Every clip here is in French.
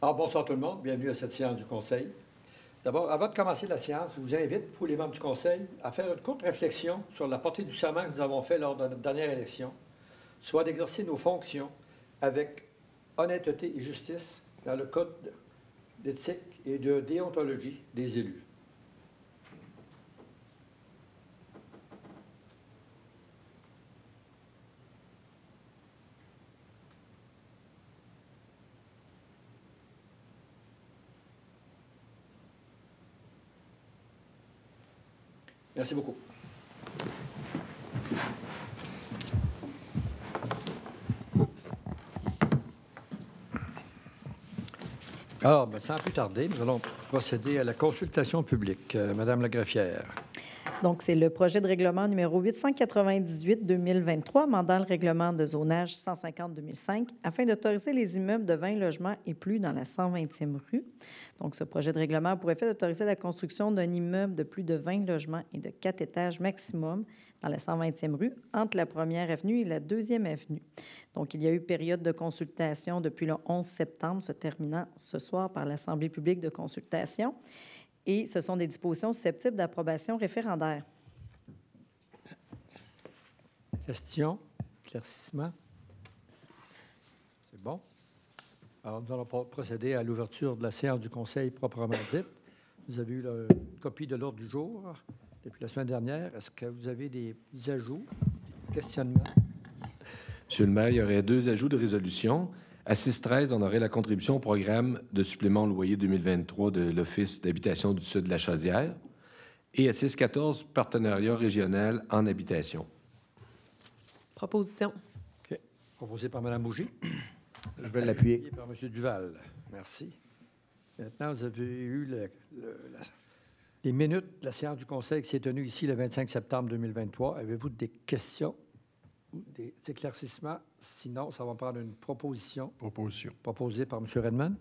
Alors, bonsoir tout le monde. Bienvenue à cette séance du Conseil. D'abord, avant de commencer la séance, je vous invite, vous les membres du Conseil, à faire une courte réflexion sur la portée du serment que nous avons fait lors de notre dernière élection, soit d'exercer nos fonctions avec honnêteté et justice dans le code d'éthique et de déontologie des élus. Merci beaucoup. Alors, sans plus tarder, nous allons procéder à la consultation publique. Madame la greffière. Donc, c'est le projet de règlement numéro 898-2023, amendant le règlement de zonage 150-2005, afin d'autoriser les immeubles de 20 logements et plus dans la 120e rue. Donc, ce projet de règlement a pour effet d'autoriser la construction d'un immeuble de plus de 20 logements et de 4 étages maximum dans la 120e rue, entre la 1e avenue et la 2e avenue. Donc, il y a eu période de consultation depuis le 11 septembre, se terminant ce soir par l'Assemblée publique de consultation. Et ce sont des dispositions susceptibles d'approbation référendaire. Questions? Éclaircissements? C'est bon. Alors, nous allons procéder à l'ouverture de la séance du Conseil proprement dite. Vous avez eu la copie de l'ordre du jour depuis la semaine dernière. Est-ce que vous avez des ajouts, des questionnements? Monsieur le maire, il y aurait 2 ajouts de résolution. À 6-13, on aurait la contribution au programme de supplément au loyer 2023 de l'Office d'habitation du Sud de la Chaudière. Et à 6-14, partenariat régional en habitation. Proposition. OK. Proposé par Mme Bougie. Je vais l'appuyer. Par M. Duval. Merci. Maintenant, vous avez eu les minutes de la séance du Conseil qui s'est tenue ici le 25 septembre 2023. Avez-vous des questions ou des éclaircissements? Sinon, ça va prendre une proposition. Proposition. Proposée par M. Redmond,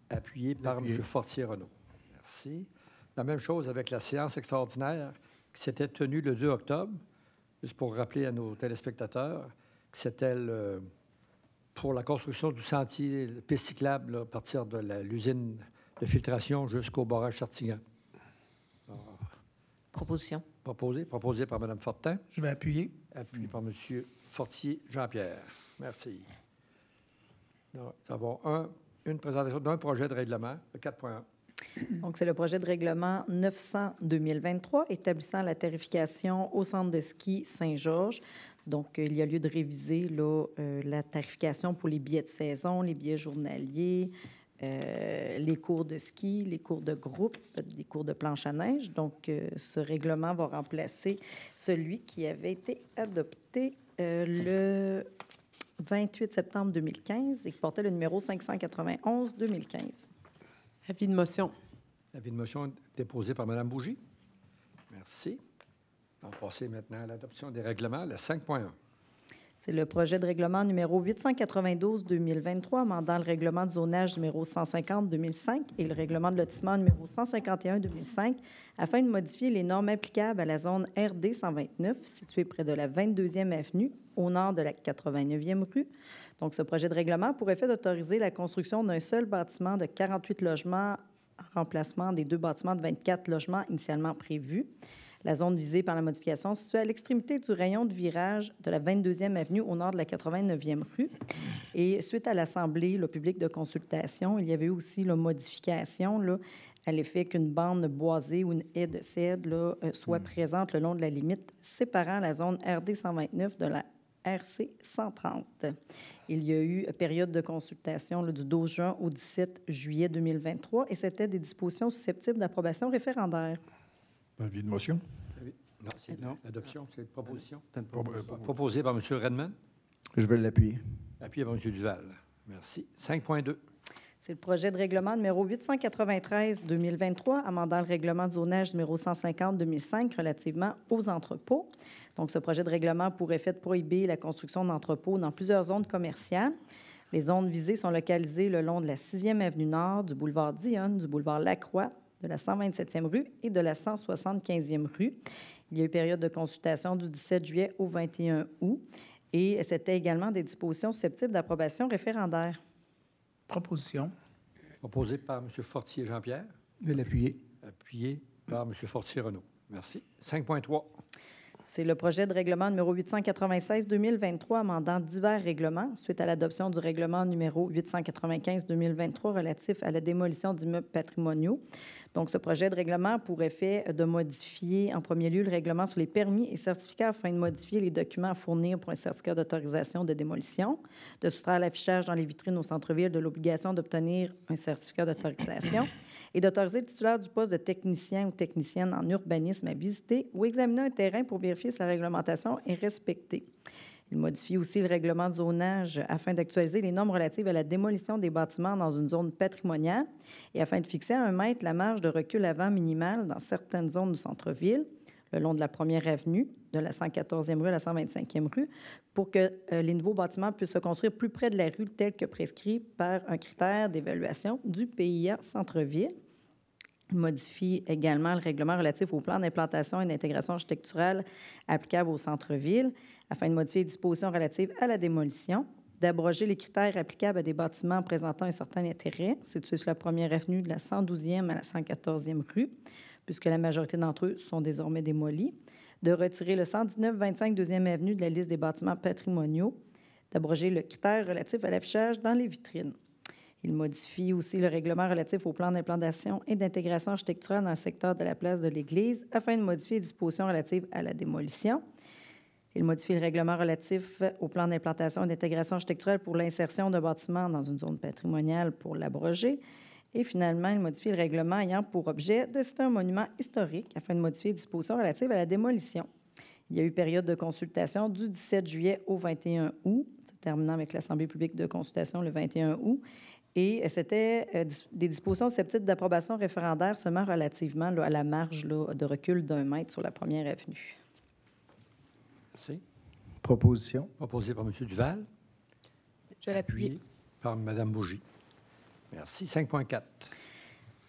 appuyée par M. Fortier-Renaud. Merci. La même chose avec la séance extraordinaire qui s'était tenue le 2 octobre, juste pour rappeler à nos téléspectateurs que c'était pour la construction du sentier piste cyclable là, à partir de l'usine de filtration jusqu'au barrage Sartigan. Proposition. Proposé par Mme Fortin. Je vais appuyer. Appuyé par M. Fortier Jean-Pierre. Merci. Nous avons une présentation d'un projet de règlement, le 4.1. Donc, c'est le projet de règlement 900-2023 établissant la tarification au centre de ski Saint-Georges. Donc, il y a lieu de réviser là, la tarification pour les billets de saison, les billets journaliers, les cours de ski, les cours de groupe, les cours de planche à neige. Donc, ce règlement va remplacer celui qui avait été adopté le 28 septembre 2015 et qui portait le numéro 591-2015. Avis de motion. L'avis de motion déposé par Mme Bougie. Merci. On va passer maintenant à l'adoption des règlements, le 5.1. C'est le projet de règlement numéro 892-2023, amendant le règlement de zonage numéro 150-2005 et le règlement de lotissement numéro 151-2005 afin de modifier les normes applicables à la zone RD 129, située près de la 22e avenue, au nord de la 89e rue. Donc, ce projet de règlement pour effet d'autoriser la construction d'un seul bâtiment de 48 logements en remplacement des 2 bâtiments de 24 logements initialement prévus. La zone visée par la modification se situe à l'extrémité du rayon de virage de la 22e avenue au nord de la 89e rue. Et suite à l'Assemblée publique de consultation, il y avait aussi la modification là, à l'effet qu'une bande boisée ou une haie de cèdre soit présente le long de la limite séparant la zone RD 129 de la RC 130. Il y a eu période de consultation du 12 juin au 17 juillet 2023 et c'était des dispositions susceptibles d'approbation référendaire. Avis de motion? Non, c'est l'adoption, c'est une proposition. Proposée par M. Redmond. Je vais l'appuyer. Appuyé par M. Duval. Merci. 5.2. C'est le projet de règlement numéro 893-2023, amendant le règlement de zonage numéro 150-2005 relativement aux entrepôts. Donc, ce projet de règlement a pour effet de prohiber la construction d'entrepôts dans plusieurs zones commerciales. Les zones visées sont localisées le long de la 6e avenue Nord, du boulevard Dionne, du boulevard Lacroix, de la 127e rue et de la 175e rue. Il y a eu période de consultation du 17 juillet au 21 août et c'était également des dispositions susceptibles d'approbation référendaire. Proposition. Proposé par M. Fortier Jean-Pierre, Je vais l'appuyer. appuyé par M. Fortier Renaud. Merci. 5.3. C'est le projet de règlement numéro 896-2023 amendant divers règlements suite à l'adoption du règlement numéro 895-2023 relatif à la démolition d'immeubles patrimoniaux. Donc, ce projet de règlement a pour effet de modifier en premier lieu le règlement sur les permis et certificats afin de modifier les documents à fournir pour un certificat d'autorisation de démolition, de soustraire l'affichage dans les vitrines au centre-ville de l'obligation d'obtenir un certificat d'autorisation et d'autoriser le titulaire du poste de technicien ou technicienne en urbanisme à visiter ou examiner un terrain pour vérifier si la réglementation est respectée. Il modifie aussi le règlement de zonage afin d'actualiser les normes relatives à la démolition des bâtiments dans une zone patrimoniale et afin de fixer à 1 mètre la marge de recul avant minimale dans certaines zones du centre-ville, le long de la 1e avenue, de la 114e rue à la 125e rue, pour que les nouveaux bâtiments puissent se construire plus près de la rue, tel que prescrit par un critère d'évaluation du PIA Centre-Ville. Il modifie également le règlement relatif au plan d'implantation et d'intégration architecturale applicable au centre-ville afin de modifier les dispositions relatives à la démolition, d'abroger les critères applicables à des bâtiments présentant un certain intérêt situés sur la 1e avenue de la 112e à la 114e rue, puisque la majorité d'entre eux sont désormais démolis, de retirer le 119-25 2e avenue de la liste des bâtiments patrimoniaux, d'abroger le critère relatif à l'affichage dans les vitrines. Il modifie aussi le règlement relatif au plan d'implantation et d'intégration architecturale dans le secteur de la place de l'Église afin de modifier les dispositions relatives à la démolition. Il modifie le règlement relatif au plan d'implantation et d'intégration architecturale pour l'insertion d'un bâtiment dans une zone patrimoniale pour l'abroger. Et finalement, il modifie le règlement ayant pour objet de citer un monument historique afin de modifier les dispositions relatives à la démolition. Il y a eu période de consultation du 17 juillet au 21 août, terminant avec l'Assemblée publique de consultation le 21 août. Et c'était des dispositions susceptibles d'approbation référendaire seulement relativement à la marge de recul d'1 mètre sur la 1e avenue. Merci. Proposition. Proposé par M. Duval, Je vais l'appuyer. appuyé par Mme Bougie. Merci. 5.4.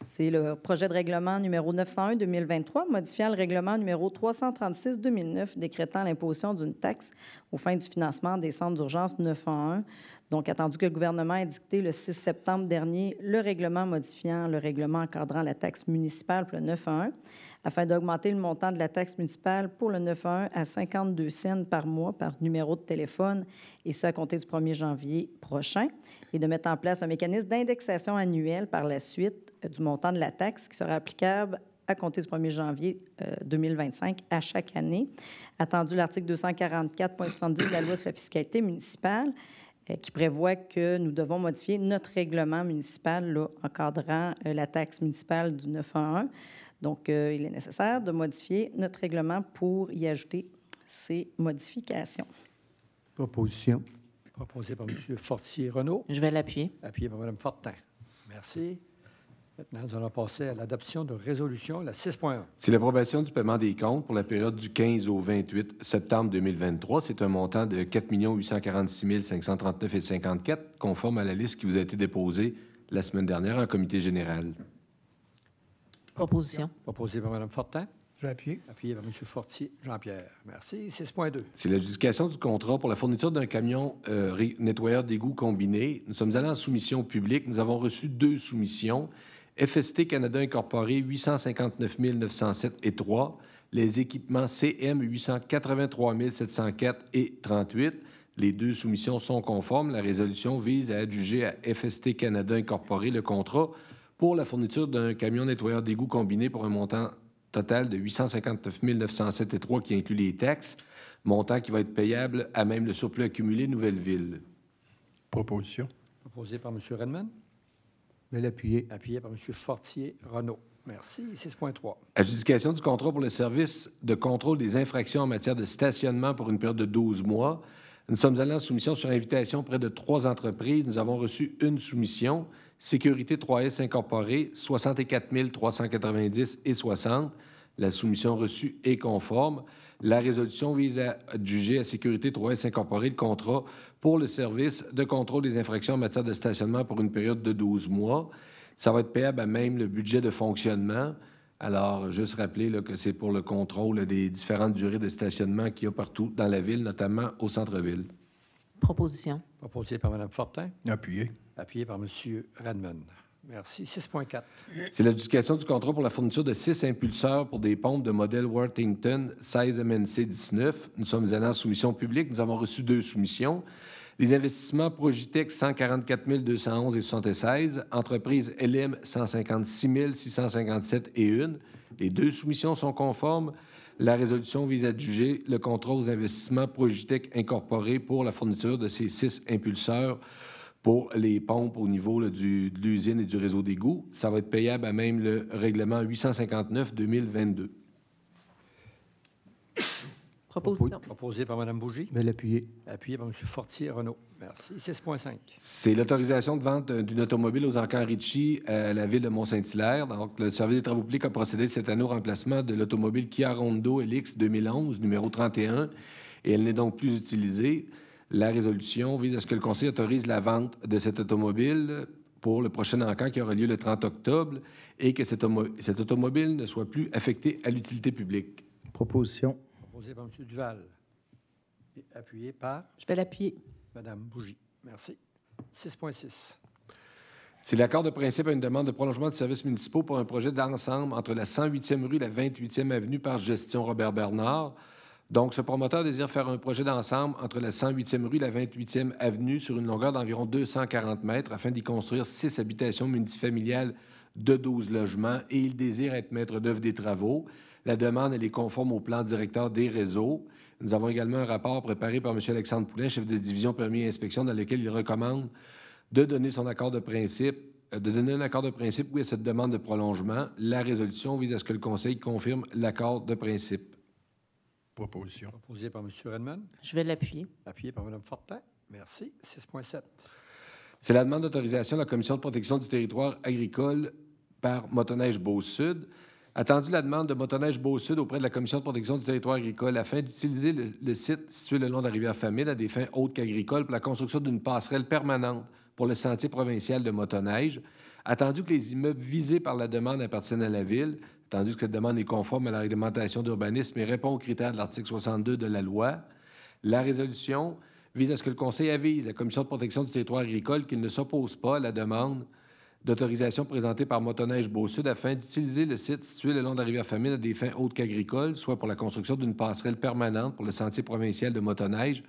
C'est le projet de règlement numéro 901-2023, modifiant le règlement numéro 336-2009, décrétant l'imposition d'une taxe aux fins du financement des centres d'urgence 911. Donc, attendu que le gouvernement ait dicté le 6 septembre dernier le règlement modifiant le règlement encadrant la taxe municipale pour le 911, afin d'augmenter le montant de la taxe municipale pour le 911 à 52 cents par mois par numéro de téléphone, et ce à compter du 1er janvier prochain, et de mettre en place un mécanisme d'indexation annuelle par la suite du montant de la taxe qui sera applicable à compter du 1er janvier 2025 à chaque année. Attendu l'article 244.70 de la loi sur la fiscalité municipale, qui prévoit que nous devons modifier notre règlement municipal là, encadrant la taxe municipale du 911. Donc, il est nécessaire de modifier notre règlement pour y ajouter ces modifications. Proposition. Proposé par M. Fortier Renaud, Je vais l'appuyer. appuyé par Mme Fortin. Merci. Maintenant, nous allons passer à l'adoption de résolution, la 6.1. C'est l'approbation du paiement des comptes pour la période du 15 au 28 septembre 2023. C'est un montant de 4 846 539,54, conforme à la liste qui vous a été déposée la semaine dernière en comité général. Proposition. Proposé par Mme Fortin, Je vais appuyer. appuyé par M. Fortier Jean-Pierre. Merci. 6.2. C'est l'adjudication du contrat pour la fourniture d'un camion nettoyeur d'égouts combiné. Nous sommes allés en soumission publique. Nous avons reçu 2 soumissions. FST Canada Incorporé, 859 907 et 3. Les équipements CM, 883 704 et 38. Les 2 soumissions sont conformes. La résolution vise à adjuger à FST Canada Incorporé le contrat pour la fourniture d'un camion nettoyeur d'égouts combiné pour un montant total de 859 907 et 3 qui inclut les taxes, montant qui va être payable à même le surplus accumulé Nouvelle-Ville. Proposition. Proposé par M. Redmond, Je vais l'appuyer. appuyé par M. Fortier Renaud. Merci. 6.3. Adjudication du contrat pour le service de contrôle des infractions en matière de stationnement pour une période de 12 mois. Nous sommes allés en soumission sur invitation auprès de 3 entreprises. Nous avons reçu une soumission. Sécurité 3S Incorporée, 64 390 et 60. La soumission reçue est conforme. La résolution vise à adjuger à Sécurité 3S Incorporée le contrat pour le service de contrôle des infractions en matière de stationnement pour une période de 12 mois. Ça va être payable à même le budget de fonctionnement. Alors, juste rappeler là, que c'est pour le contrôle là, des différentes durées de stationnement qu'il y a partout dans la ville, notamment au centre-ville. Proposition. Proposé par Mme Fortin, Appuyé. appuyé par M. Redmond. Merci. 6.4. C'est l'adjudication du contrat pour la fourniture de 6 impulseurs pour des pompes de modèle Worthington 16 MNC 19. Nous sommes allés en soumission publique. Nous avons reçu 2 soumissions. Les investissements Progitech, 144 211,76. Entreprise LM, 156 657 et 1. Les 2 soumissions sont conformes. La résolution vise à adjuger le contrat aux investissements Progitech incorporés pour la fourniture de ces 6 impulseurs pour les pompes au niveau là, de l'usine et du réseau d'égouts. Ça va être payable à même le règlement 859-2022. Proposition. Proposé par Mme Bougie. Vais l'appuyer. Appuyé par M. Fortier-Renault. Merci. 6.5. C'est l'autorisation de vente d'une automobile aux encarts Ritchie à la ville de Mont-Saint-Hilaire. Donc, le service des travaux publics a procédé cette année au remplacement de l'automobile Kia Rondo LX 2011, numéro 31, et elle n'est donc plus utilisée. La résolution vise à ce que le Conseil autorise la vente de cette automobile pour le prochain encart qui aura lieu le 30 octobre et que cette automobile ne soit plus affectée à l'utilité publique. Proposition. Proposé par M. Duval. Et appuyé par Je vais l'appuyer. Mme Bougie. Merci. 6.6. C'est l'accord de principe à une demande de prolongement de services municipaux pour un projet d'ensemble entre la 108e rue et la 28e avenue par gestion Robert Bernard. Donc, ce promoteur désire faire un projet d'ensemble entre la 108e rue et la 28e avenue sur une longueur d'environ 240 mètres afin d'y construire 6 habitations multifamiliales de 12 logements et il désire être maître d'œuvre des travaux. La demande, elle est conforme au plan directeur des réseaux. Nous avons également un rapport préparé par M. Alexandre Poulin, chef de division permis et inspection, dans lequel il recommande de donner son accord de principe, de donner un accord de principe, oui, à cette demande de prolongement. La résolution vise à ce que le Conseil confirme l'accord de principe. Proposition. Proposé par M. Redmond. Je vais l'appuyer. Appuyé par Mme Fortin. Merci. 6.7. C'est la demande d'autorisation de la Commission de protection du territoire agricole par Motoneige Beauce-Sud. Attendu la demande de Motoneige Beauce-Sud auprès de la Commission de protection du territoire agricole afin d'utiliser le site situé le long de la rivière Famine à des fins autres qu'agricoles pour la construction d'une passerelle permanente pour le sentier provincial de Motoneige. Attendu que les immeubles visés par la demande appartiennent à la Ville, attendu que cette demande est conforme à la réglementation d'urbanisme et répond aux critères de l'article 62 de la loi, la résolution vise à ce que le Conseil avise la Commission de protection du territoire agricole qu'il ne s'oppose pas à la demande d'autorisation présentée par Motoneige Beauce-Sud afin d'utiliser le site situé le long de la rivière Famine à des fins autres qu'agricoles, soit pour la construction d'une passerelle permanente pour le sentier provincial de Motoneige,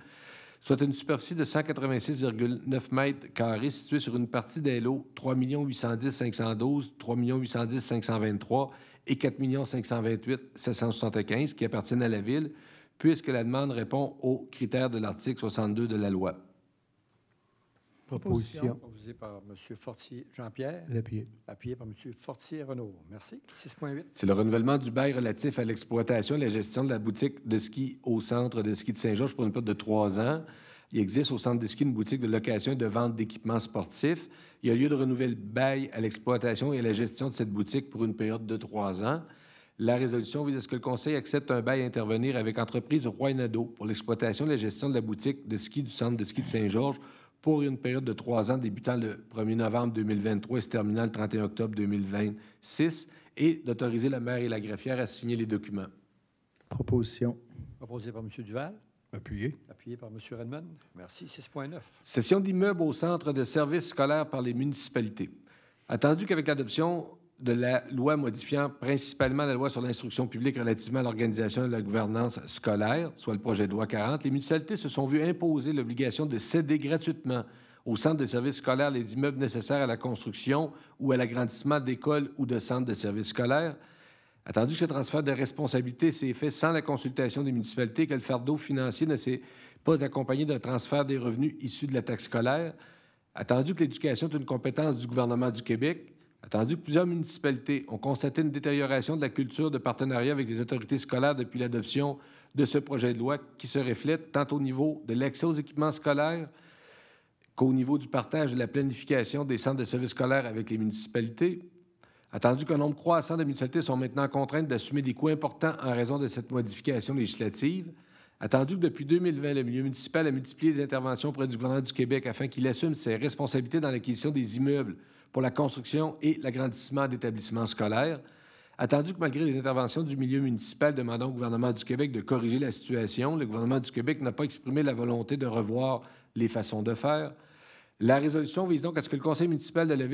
soit une superficie de 186,9 mètres carrés située sur une partie des lots 3 810 512, 3 810 523 et 4 528 775 qui appartiennent à la Ville, puisque la demande répond aux critères de l'article 62 de la loi. Proposition. Proposé par M. Fortier Jean-Pierre. L'appuyer. Appuyé par M. Fortier-Renault. Merci. 6.8. C'est le renouvellement du bail relatif à l'exploitation et la gestion de la boutique de ski au centre de ski de Saint-Georges pour une période de 3 ans. Il existe au centre de ski une boutique de location et de vente d'équipements sportifs. Il y a lieu de renouveler le bail à l'exploitation et à la gestion de cette boutique pour une période de 3 ans. La résolution vise à ce que le Conseil accepte un bail à intervenir avec Entreprise Roy-Nadeau pour l'exploitation et la gestion de la boutique de ski du centre de ski de Saint-Georges pour une période de 3 ans débutant le 1er novembre 2023 et se terminant le 31 octobre 2026 et d'autoriser la maire et la greffière à signer les documents. Proposition. Proposé par M. Duval. Appuyé. Appuyé par M. Redmond. Merci. 6.9. Cession d'immeubles au centre de services scolaires par les municipalités. Attendu qu'avec l'adoption de la loi modifiant principalement la loi sur l'instruction publique relativement à l'organisation et à la gouvernance scolaire, soit le projet de loi 40, les municipalités se sont vues imposer l'obligation de céder gratuitement au centre de services scolaires les immeubles nécessaires à la construction ou à l'agrandissement d'écoles ou de centres de services scolaires. Attendu que ce transfert de responsabilité s'est fait sans la consultation des municipalités, que le fardeau financier ne s'est pas accompagné d'un transfert des revenus issus de la taxe scolaire, attendu que l'éducation est une compétence du gouvernement du Québec, attendu que plusieurs municipalités ont constaté une détérioration de la culture de partenariat avec les autorités scolaires depuis l'adoption de ce projet de loi qui se reflète tant au niveau de l'accès aux équipements scolaires qu'au niveau du partage de la planification des centres de services scolaires avec les municipalités, attendu qu'un nombre croissant de municipalités sont maintenant contraintes d'assumer des coûts importants en raison de cette modification législative, attendu que depuis 2020, le milieu municipal a multiplié les interventions auprès du gouvernement du Québec afin qu'il assume ses responsabilités dans l'acquisition des immeubles pour la construction et l'agrandissement d'établissements scolaires, attendu que malgré les interventions du milieu municipal demandant au gouvernement du Québec de corriger la situation, le gouvernement du Québec n'a pas exprimé la volonté de revoir les façons de faire, La résolution vise donc à ce que le conseil municipal de la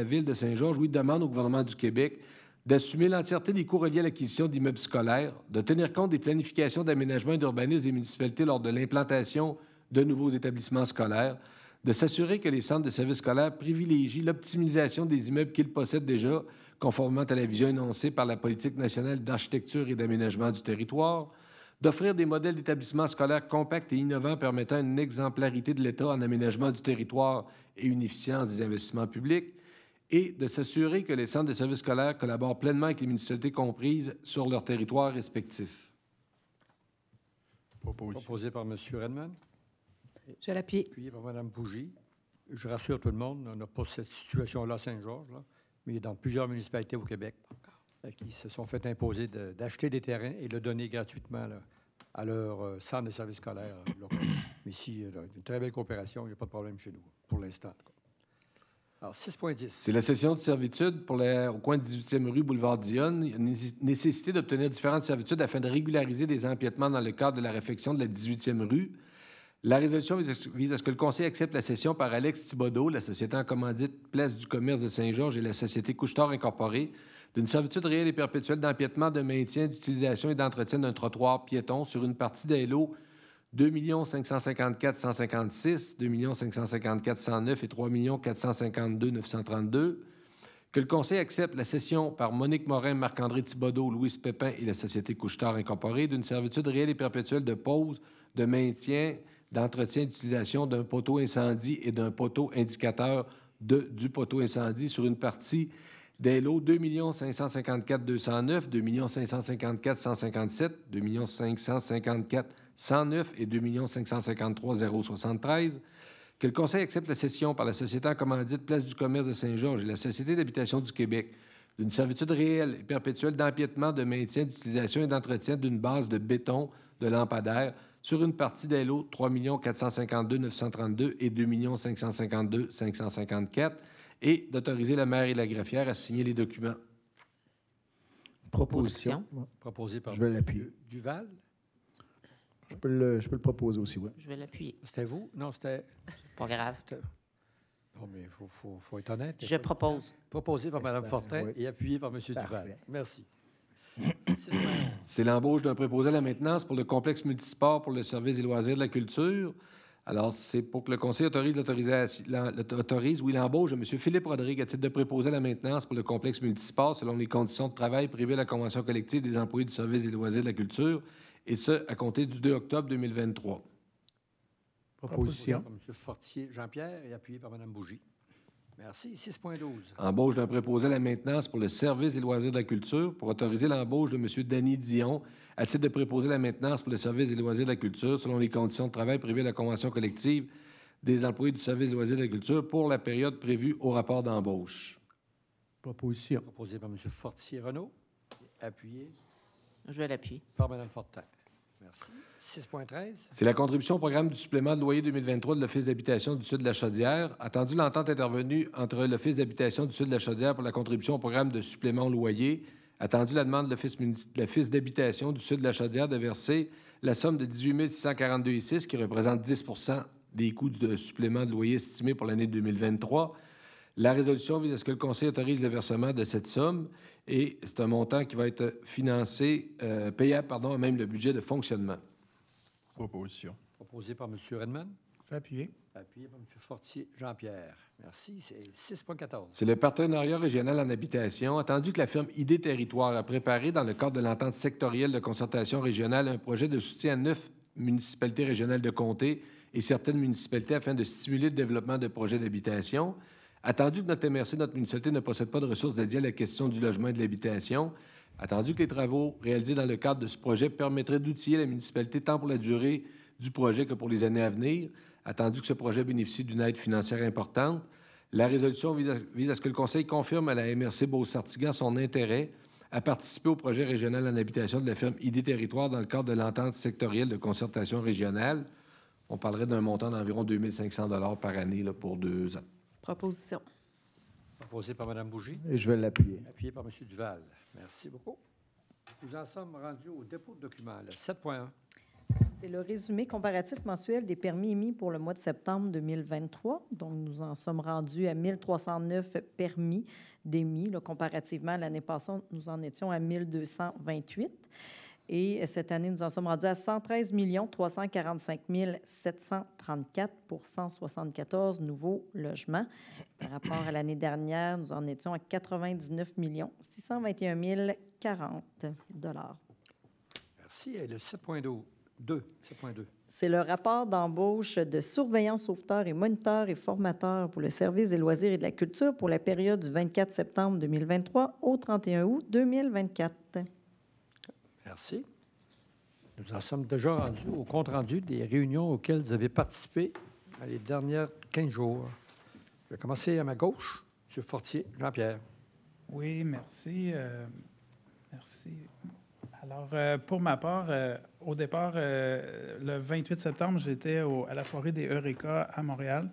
ville de Saint-Georges, oui, demande au gouvernement du Québec d'assumer l'entièreté des coûts reliés à l'acquisition d'immeubles scolaires, de tenir compte des planifications d'aménagement et d'urbanisme des municipalités lors de l'implantation de nouveaux établissements scolaires, de s'assurer que les centres de services scolaires privilégient l'optimisation des immeubles qu'ils possèdent déjà, conformément à la vision énoncée par la politique nationale d'architecture et d'aménagement du territoire, d'offrir des modèles d'établissements scolaires compacts et innovants permettant une exemplarité de l'État en aménagement du territoire et une efficience des investissements publics, et de s'assurer que les centres de services scolaires collaborent pleinement avec les municipalités comprises sur leur territoire respectif. Proposition. Proposé par M. Redmond, Je l'appuie. appuyé par Mme Bougie. Je rassure tout le monde, on n'a pas cette situation-là à Saint-Georges, là, mais dans plusieurs municipalités au Québec qui se sont fait imposer d'acheter des terrains et de le donner gratuitement là, à leur centre de services scolaires locaux. Mais ici, une très belle coopération, il n'y a pas de problème chez nous, pour l'instant. Alors, 6.10. C'est la cession de servitude au coin de 18e rue, boulevard Dionne. Il y a une nécessité d'obtenir différentes servitudes afin de régulariser des empiètements dans le cadre de la réfection de la 18e rue. La résolution vise à ce que le conseil accepte la cession par Alex Thibodeau, la société en commandite Place du commerce de Saint-Georges et la société Couche-Tard Incorporée, d'une servitude réelle et perpétuelle d'empiètement, de maintien, d'utilisation et d'entretien d'un trottoir piéton sur une partie des lots 2 554 156, 2 554 109 et 3 452 932. Que le conseil accepte la cession par Monique Morin, Marc-André Thibodeau, Louis Pépin et la société Couche-Tard Incorporée d'une servitude réelle et perpétuelle de pose, de maintien, d'entretien et d'utilisation d'un poteau incendie et d'un poteau indicateur du poteau incendie sur une partie des lots 2 554 209, 2 554 157, 2 554 109 et 2 553 073. Que le conseil accepte la cession par la société en commandite Place du commerce de Saint-Georges et la société d'habitation du Québec d'une servitude réelle et perpétuelle d'empiètement, de maintien, d'utilisation et d'entretien d'une base de béton de lampadaire sur une partie des lots 3 452 932 et 2 552 554 et d'autoriser la maire et la greffière à signer les documents. Proposition. Proposé par Je vais M. l'appuyer. Duval. Je peux le proposer aussi, oui. Je vais l'appuyer. C'était vous? Non, c'était... Pas grave. Non, mais il faut être honnête. Je propose. Proposé par Mme Fortin oui. et appuyé par M. Duval. Parfait. Merci. C'est l'embauche d'un préposé à la maintenance pour le complexe multisport pour le service des loisirs de la culture. Alors, c'est pour que le conseil autorise l'embauche de M. Philippe Rodrigue à titre de préposé à la maintenance pour le complexe multisport selon les conditions de travail prévues à la Convention collective des employés du service des loisirs de la culture, et ce, à compter du 2 octobre 2023. Proposition. Par M. Fortier Jean-Pierre et appuyé par Mme Bougie. Merci. 6.12. Embauche d'un préposé à la maintenance pour le service des loisirs de la culture pour autoriser l'embauche de M. Danny Dion à titre de préposé à la maintenance pour le service des loisirs de la culture selon les conditions de travail prévues à la Convention collective des employés du service des loisirs de la culture pour la période prévue au rapport d'embauche. Proposition. Proposé par M. Fortier-Renaud. Appuyé Je vais l'appuyer. par Mme Fortin. Merci. 6.13. C'est la contribution au programme du supplément de loyer 2023 de l'Office d'habitation du Sud de la Chaudière. Attendu l'entente intervenue entre l'Office d'habitation du Sud de la Chaudière pour la contribution au programme de supplément au loyer. Attendu la demande de l'Office d'habitation du Sud de la Chaudière de verser la somme de 18 642,6 qui représente 10 des coûts de supplément de loyer estimés pour l'année 2023. La résolution vise à ce que le conseil autorise le versement de cette somme et c'est un montant qui va être financé, payable, à même le budget de fonctionnement. Proposition. Proposé par M. Redmond. J'ai appuyé. Appuyé par M. Fortier Jean-Pierre. Merci. C'est 6.14. C'est le partenariat régional en habitation. Attendu que la firme ID Territoire a préparé, dans le cadre de l'entente sectorielle de concertation régionale, un projet de soutien à 9 municipalités régionales de comté et certaines municipalités afin de stimuler le développement de projets d'habitation. Attendu que notre MRC, notre municipalité, ne possède pas de ressources dédiées à la question du logement et de l'habitation. Attendu que les travaux réalisés dans le cadre de ce projet permettraient d'outiller la municipalité tant pour la durée du projet que pour les années à venir. Attendu que ce projet bénéficie d'une aide financière importante. La résolution vise à ce que le Conseil confirme à la MRC Beauce-Sartigan son intérêt à participer au projet régional en habitation de la firme ID Territoire dans le cadre de l'entente sectorielle de concertation régionale. On parlerait d'un montant d'environ 2 500 $ par année là, pour 2 ans. Proposition. Proposé par Mme Bougie. Et je vais l'appuyer. Appuyé par M. Duval. Merci beaucoup. Nous en sommes rendus au dépôt de documents, le 7.1. C'est le résumé comparatif mensuel des permis émis pour le mois de septembre 2023. Donc, nous en sommes rendus à 1309 permis d'émis. Là, comparativement à l'année passée, nous en étions à 1228. Et cette année, nous en sommes rendus à 113 345 734 pour 174 nouveaux logements. Par rapport à l'année dernière, nous en étions à 99 621 040 $. Merci. Et le 7.2. C'est le rapport d'embauche de surveillants, sauveteurs et moniteurs et formateurs pour le service des loisirs et de la culture pour la période du 24 septembre 2023 au 31 août 2024. Merci. Nous en sommes déjà rendus au compte-rendu des réunions auxquelles vous avez participé dans les dernières 15 jours. Je vais commencer à ma gauche. M. Fortier, Jean-Pierre. Oui, merci. Merci. Alors, pour ma part, au départ, le 28 septembre, j'étais à la soirée des Eureka à Montréal.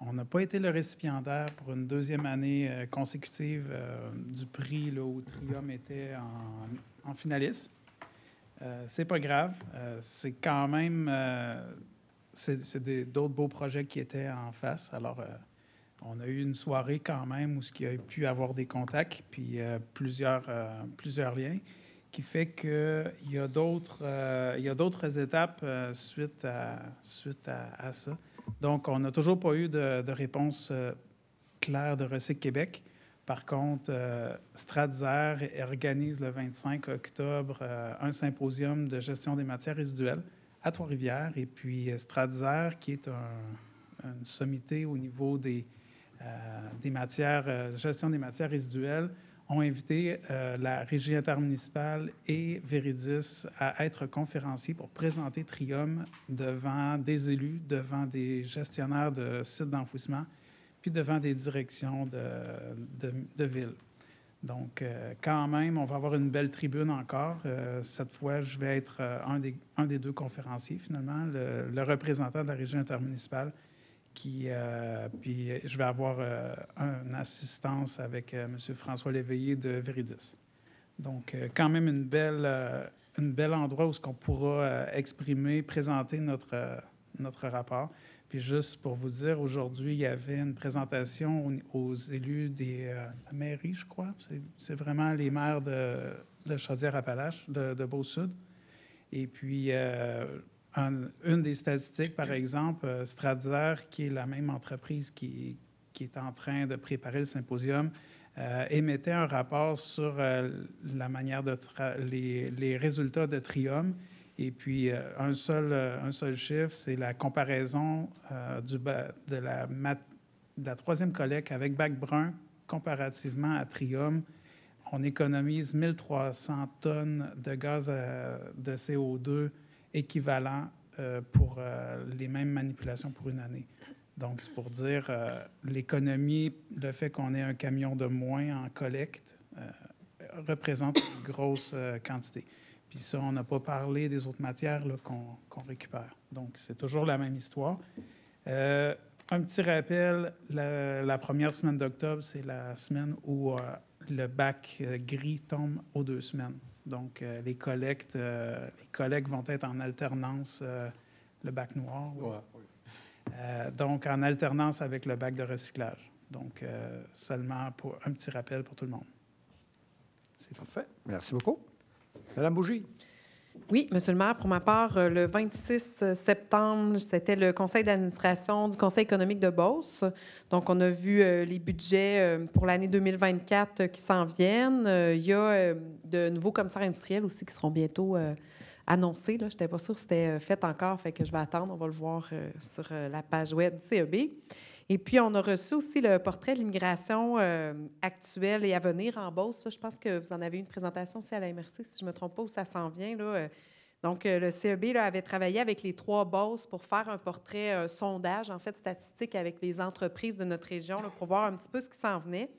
On n'a pas été le récipiendaire pour une deuxième année consécutive du prix là, où Trium était en finaliste. C'est pas grave. C'est quand même... c'est d'autres beaux projets qui étaient en face. Alors, on a eu une soirée quand même où il y a pu avoir des contacts, puis plusieurs liens, qui fait qu'il y a d'autres étapes suite à ça. Donc, on n'a toujours pas eu de réponse claire de Recyc Québec. Par contre, Stratzer organise le 25 octobre un symposium de gestion des matières résiduelles à Trois-Rivières. Et puis, Stratzer, qui est une sommité au niveau des matières, gestion des matières résiduelles, ont invité la Régie intermunicipale et Véridis à être conférenciers pour présenter Trium devant des élus, devant des gestionnaires de sites d'enfouissement, puis devant des directions de ville. Donc, quand même, on va avoir une belle tribune encore. Cette fois, je vais être un des deux conférenciers, finalement, le représentant de la Régie intermunicipale, puis je vais avoir une assistance avec M. François Léveillé de Véridis. Donc, quand même une belle endroit où on pourra exprimer, présenter notre rapport. Puis juste pour vous dire, aujourd'hui, il y avait une présentation aux élus la mairie, je crois. C'est vraiment les maires de Chaudière-Appalaches, de Beau-Sud. Et puis, une des statistiques, par exemple, Stratzer, qui est la même entreprise qui est en train de préparer le symposium, émettait un rapport sur la manière les résultats de Trium. Et puis, un seul chiffre, c'est la comparaison de la troisième collecte avec Bac Brun comparativement à Trium. On économise 1300 tonnes de gaz de CO2 équivalent pour les mêmes manipulations pour une année. Donc, c'est pour dire l'économie, le fait qu'on ait un camion de moins en collecte représente une grosse quantité. Puis ça, on n'a pas parlé des autres matières qu'on récupère. Donc, c'est toujours la même histoire. Un petit rappel, la première semaine d'octobre, c'est la semaine où le bac gris tombe aux 2 semaines. Donc, les collectes vont être en alternance, le bac noir. Oui. Donc, en alternance avec le bac de recyclage. Donc, seulement pour un petit rappel pour tout le monde. C'est parfait. Merci beaucoup. Madame Bougie. Oui, Monsieur le maire, pour ma part, le 26 septembre, c'était le conseil d'administration du Conseil économique de Beauce. Donc, on a vu les budgets pour l'année 2024 qui s'en viennent. Il y a de nouveaux commissaires industriels aussi qui seront bientôt annoncés. Je n'étais pas sûre que c'était fait encore, fait que je vais attendre. On va le voir sur la page web du CEB. Et puis, on a reçu aussi le portrait de l'immigration actuelle et à venir en Beauce. Ça, je pense que vous en avez une présentation aussi à la MRC, si je ne me trompe pas, où ça s'en vient. Là. Donc, le CEB là, avait travaillé avec les 3 Beauces pour faire un portrait, un sondage, en fait, statistique avec les entreprises de notre région là, pour voir un petit peu ce qui s'en venait.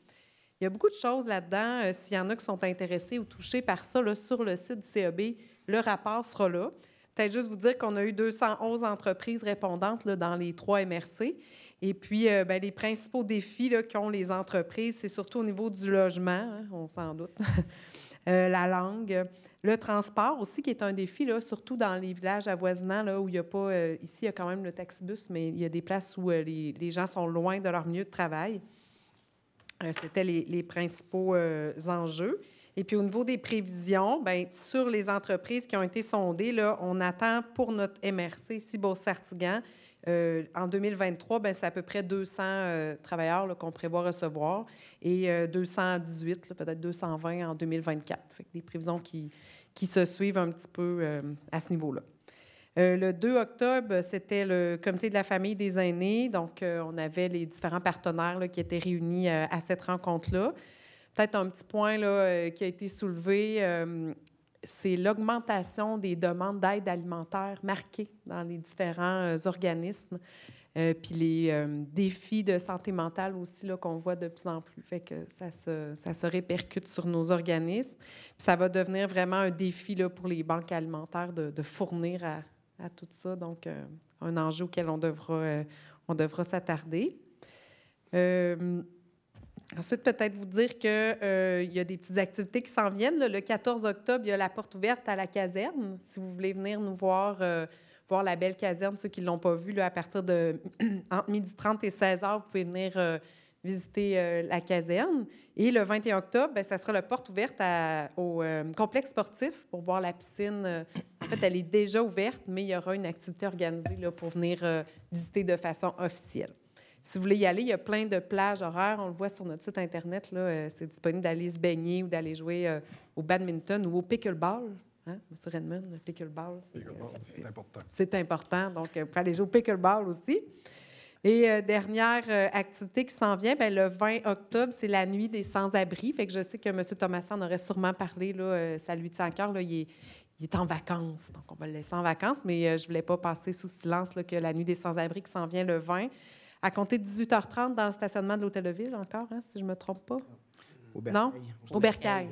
Il y a beaucoup de choses là-dedans. S'il y en a qui sont intéressés ou touchés par ça, là, sur le site du CEB, le rapport sera là. Peut-être juste vous dire qu'on a eu 211 entreprises répondantes là, dans les 3 MRC. Et puis, les principaux défis là, qu'ont les entreprises, c'est surtout au niveau du logement, hein, on s'en doute, la langue, Le transport aussi, qui est un défi, là, surtout dans les villages avoisinants, là, où il n'y a pas... ici, il y a quand même le taxibus, mais il y a des places où les gens sont loin de leur milieu de travail. C'était les principaux enjeux. Et puis, au niveau des prévisions, bien, sur les entreprises qui ont été sondées, là, on attend pour notre MRC ici, Beauce-Sartiguan, en 2023, bien, c'est à peu près 200 travailleurs là, qu'on prévoit recevoir et 218, là, peut-être 220 en 2024. Fait que des prévisions qui se suivent un petit peu à ce niveau-là. Le 2 octobre, c'était le comité de la famille des aînés. Donc, on avait les différents partenaires là, qui étaient réunis à cette rencontre-là. Peut-être un petit point là, qui a été soulevé, c'est l'augmentation des demandes d'aide alimentaire marquées dans les différents organismes, puis les défis de santé mentale aussi là, qu'on voit de plus en plus. Fait que ça se répercute sur nos organismes. Puis ça va devenir vraiment un défi là, pour les banques alimentaires de fournir à tout ça. Donc, un enjeu auquel on devra s'attarder. Ensuite, peut-être vous dire qu'il y a des petites activités qui s'en viennent. Là, le 14 octobre, il y a la porte ouverte à la caserne. Si vous voulez venir nous voir la belle caserne, ceux qui ne l'ont pas vue, là, à partir de entre 12h30 et 16h, vous pouvez venir visiter la caserne. Et le 21 octobre, bien, ça sera la porte ouverte au complexe sportif pour voir la piscine. En fait, elle est déjà ouverte, mais il y aura une activité organisée là, pour venir visiter de façon officielle. Si vous voulez y aller, il y a plein de plages horaires. On le voit sur notre site Internet. Là, c'est disponible d'aller se baigner ou d'aller jouer au badminton ou au pickleball. Hein, M. Redmond, le pickleball, c'est important. C'est important. Donc, vous pouvez aller jouer au pickleball aussi. Et dernière activité qui s'en vient, bien, le 20 octobre, c'est la nuit des sans-abri. Fait que je sais que M. Thomasson en aurait sûrement parlé. Là, ça lui tient à cœur. Là, il est en vacances. Donc, on va le laisser en vacances. Mais je ne voulais pas passer sous silence là, que la nuit des sans-abri qui s'en vient le 20 à compter de 18h30 dans le stationnement de l'Hôtel de Ville, encore, hein, si je ne me trompe pas. Au Bercail. Non? Au Bercail.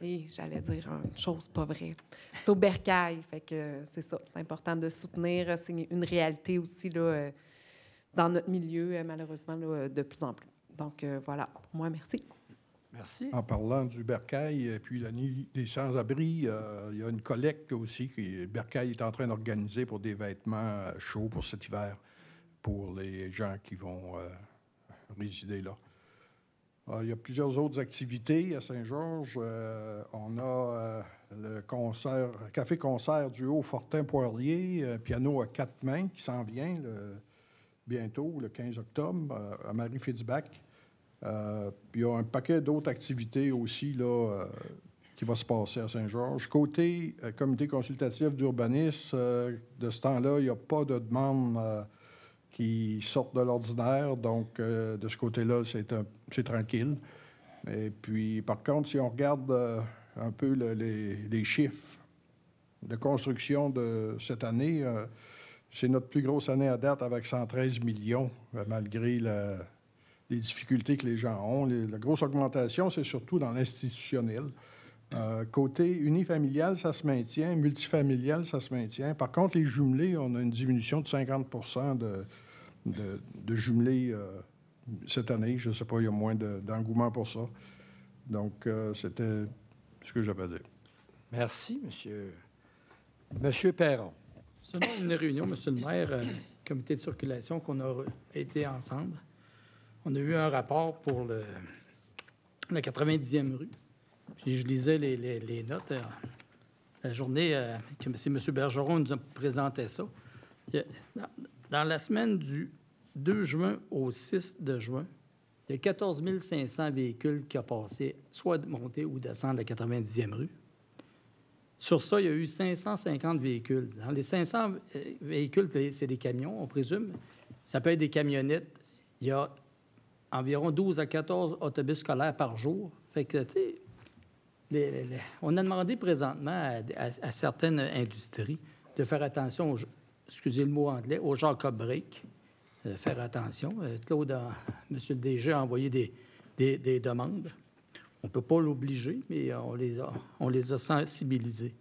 Et j'allais dire une chose pas vraie. C'est au Bercail. Fait que c'est ça. C'est important de soutenir. C'est une réalité aussi là, dans notre milieu, malheureusement, là, de plus en plus. Donc, voilà. Pour moi, merci. Merci. En parlant du Bercail et puis la nuit des sans-abri, il y a une collecte aussi que Bercail est en train d'organiser pour des vêtements chauds pour cet hiver, pour les gens qui vont résider là. Il y a plusieurs autres activités à Saint-Georges. On a le café-concert du Haut-Fortin-Poirier, piano à 4 mains qui s'en vient bientôt, le 15 octobre, à Marie-Fitzbach. Puis il y a un paquet d'autres activités aussi là, qui va se passer à Saint-Georges. Côté comité consultatif d'urbanisme, de ce temps-là, il n'y a pas de demande qui sortent de l'ordinaire. Donc, de ce côté-là, c'est tranquille. Et puis, par contre, si on regarde un peu les chiffres de construction de cette année, c'est notre plus grosse année à date avec 113 millions, malgré les difficultés que les gens ont. La grosse augmentation, c'est surtout dans l'institutionnel. Côté unifamilial, ça se maintient. Multifamilial, ça se maintient. Par contre, les jumelés, on a une diminution de 50 de jumelés cette année. Je ne sais pas, il y a moins d'engouement pour ça. Donc, c'était ce que j'avais à dire. Merci, monsieur. Monsieur Perron. Selon une réunion, monsieur le maire, comité de circulation qu'on a été ensemble, on a eu un rapport pour la 90e rue. Puis je lisais les notes. La journée que M. Bergeron nous a présenté ça. Dans la semaine du 2 juin au 6 de juin, il y a 14 500 véhicules qui ont passé, soit de monter ou descendre la 90e rue. Sur ça, il y a eu 550 véhicules. Dans les 500 véhicules, c'est des camions, on présume. Ça peut être des camionnettes. Il y a environ 12 à 14 autobus scolaires par jour. Fait que, tu sais, on a demandé présentement à certaines industries de faire attention, excusez le mot anglais, au Jacob Break. Faire attention. Claude, M. le DG a envoyé des demandes. On ne peut pas l'obliger, mais on les a sensibilisés.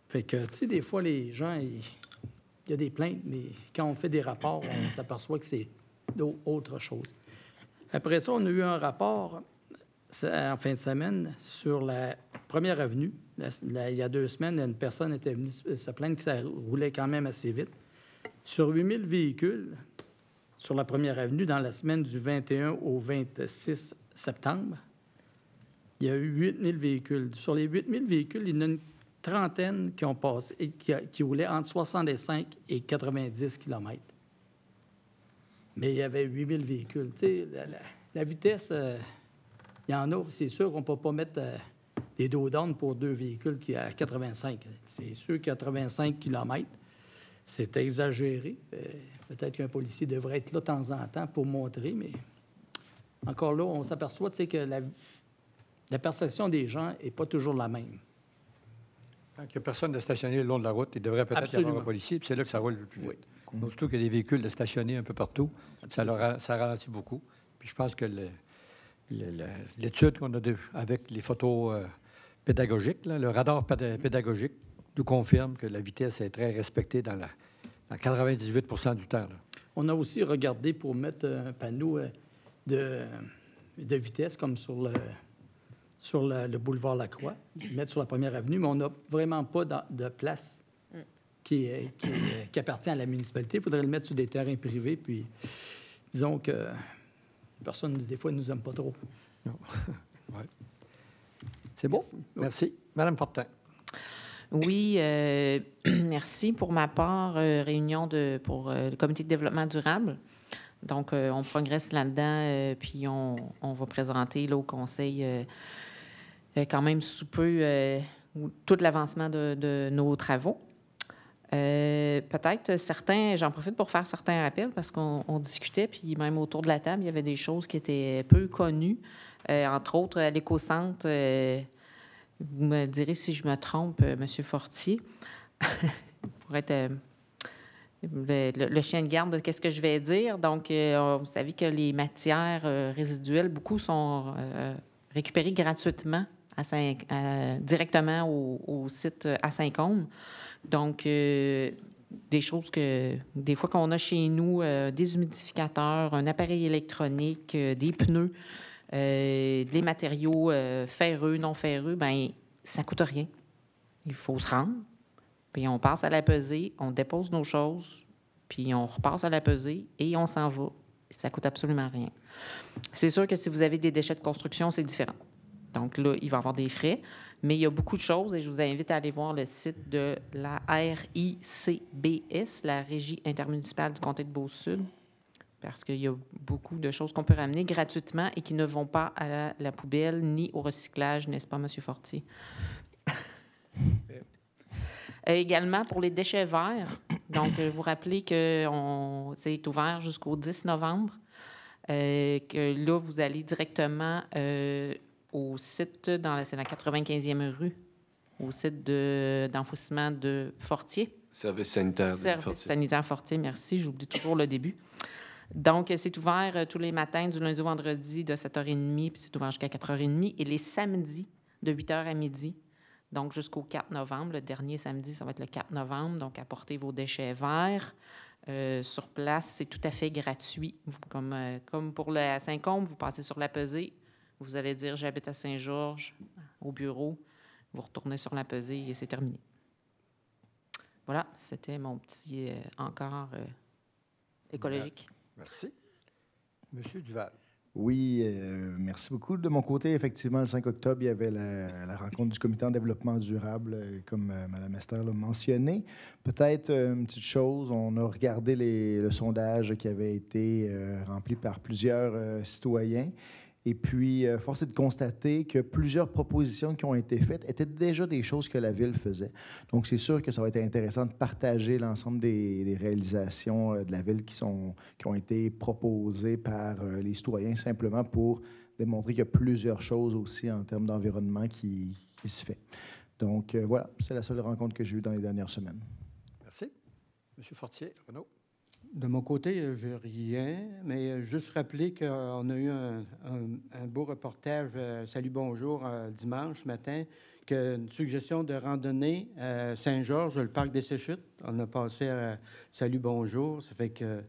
Fait que, tu sais, des fois, les gens, il y a des plaintes, mais quand on fait des rapports, on s'aperçoit que c'est autre chose. Après ça, on a eu un rapport en fin de semaine sur la 1er avenue, il y a 2 semaines, une personne était venue se plaindre que ça roulait quand même assez vite. Sur 8 000 véhicules sur la première avenue, dans la semaine du 21 au 26 septembre, il y a eu 8 000 véhicules. Sur les 8 000 véhicules, il y en a une trentaine qui ont passé et qui roulaient entre 65 et 90 km. Mais il y avait 8 000 véhicules. Tu sais, la vitesse, il y en a. C'est sûr qu'on ne peut pas mettre des dos d'âne pour 2 véhicules qui à 85. C'est sûr, 85 km, c'est exagéré. Peut-être qu'un policier devrait être là de temps en temps pour montrer, mais encore là, on s'aperçoit que la perception des gens n'est pas toujours la même. Quand il n'y a personne de stationner le long de la route, il devrait peut-être y avoir un policier, puis c'est là que ça roule le plus vite. Oui. Surtout qu'il y a des véhicules de stationnés un peu partout, ça ralentit beaucoup. Puis je pense que l'étude qu'on a avec les photos pédagogiques, là, le radar pédagogique nous confirme que la vitesse est très respectée dans 98 du temps. Là. On a aussi regardé pour mettre un panneau de vitesse comme sur le boulevard Lacroix, mettre sur la première avenue, mais on n'a vraiment pas de place qui appartient à la municipalité. Il faudrait le mettre sur des terrains privés, puis disons que personne, des fois, ne nous aime pas trop. Non. Ouais. C'est bon? Merci. Madame Fortin. Oui, merci. Pour ma part, réunion pour le comité de développement durable. Donc, on progresse là-dedans, puis on va présenter là, au conseil quand même sous peu tout l'avancement de nos travaux. Peut-être certains, j'en profite pour faire certains rappels parce qu'on discutait, puis même autour de la table, il y avait des choses qui étaient peu connues. Entre autres, à l'éco-centre, vous me direz si je me trompe, M. Fortier, pour être le chien de garde de qu'est-ce que je vais dire. Donc, vous savez que les matières résiduelles, beaucoup sont récupérées gratuitement directement au site à Saint-Côme. Donc, des choses que, des fois qu'on a chez nous, des humidificateurs, un appareil électronique, des pneus, des matériaux ferreux, non ferreux, bien, ça ne coûte rien. Il faut se rendre, puis on passe à la pesée, on dépose nos choses, puis on repasse à la pesée et on s'en va. Ça ne coûte absolument rien. C'est sûr que si vous avez des déchets de construction, c'est différent. Donc là, il va y avoir des frais, mais il y a beaucoup de choses et je vous invite à aller voir le site de la RICBS, la Régie intermunicipale du comté de Beauce-Sud, parce qu'il y a beaucoup de choses qu'on peut ramener gratuitement et qui ne vont pas à la poubelle ni au recyclage, n'est-ce pas, M. Fortier? Également, pour les déchets verts, donc, vous rappelez que c'est ouvert jusqu'au 10 novembre, que là, vous allez directement au site, c'est la 95e rue, au site d'enfouissement de Fortier. Service sanitaire. Service sanitaire Fortier, merci, j'oublie toujours le début. Donc, c'est ouvert tous les matins, du lundi au vendredi, de 7h30, puis c'est ouvert jusqu'à 4h30, et les samedis, de 8h à midi, donc jusqu'au 4 novembre. Le dernier samedi, ça va être le 4 novembre, donc apportez vos déchets verts. Sur place, c'est tout à fait gratuit. Comme pour à Saint-Côme, vous passez sur la pesée, vous allez dire « J'habite à Saint-Georges » au bureau, vous retournez sur la pesée et c'est terminé. Voilà, c'était mon petit encore écologique. Merci. Monsieur Duval. Oui, merci beaucoup. De mon côté, effectivement, le 5 octobre, il y avait la rencontre du comité en développement durable, comme Mme Esther l'a mentionné. Peut-être une petite chose, on a regardé le sondage qui avait été rempli par plusieurs citoyens. Et puis, force est de constater que plusieurs propositions qui ont été faites étaient déjà des choses que la Ville faisait. Donc, c'est sûr que ça va être intéressant de partager l'ensemble des réalisations de la Ville qui ont été proposées par les citoyens, simplement pour démontrer qu'il y a plusieurs choses aussi en termes d'environnement qui se fait. Donc, voilà, c'est la seule rencontre que j'ai eue dans les dernières semaines. Merci. Monsieur Fortier, Renaud. De mon côté, je n'ai rien, mais juste rappeler qu'on a eu un beau reportage Salut Bonjour dimanche matin, une suggestion de randonnée à Saint-Georges, le parc des Séchutes. On a passé à Salut Bonjour. Ça fait que